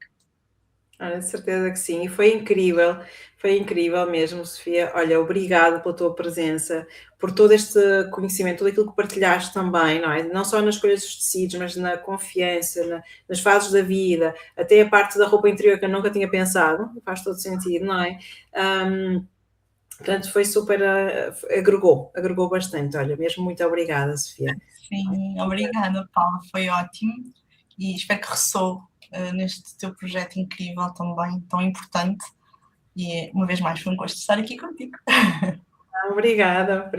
Olha, certeza que sim, e foi incrível mesmo, Sofia. Olha, obrigada pela tua presença, por todo este conhecimento, tudo aquilo que partilhaste também, não é? Não só nas escolhas dos tecidos, mas na confiança, nas fases da vida, até a parte da roupa interior que eu nunca tinha pensado, faz todo sentido, não é? Portanto, foi super, agregou bastante. Olha, mesmo muito obrigada, Sofia.
Sim, obrigada, Paula, foi ótimo e espero que ressoe neste teu projeto incrível também, tão importante, e uma vez mais foi um gosto estar aqui contigo.
Obrigada.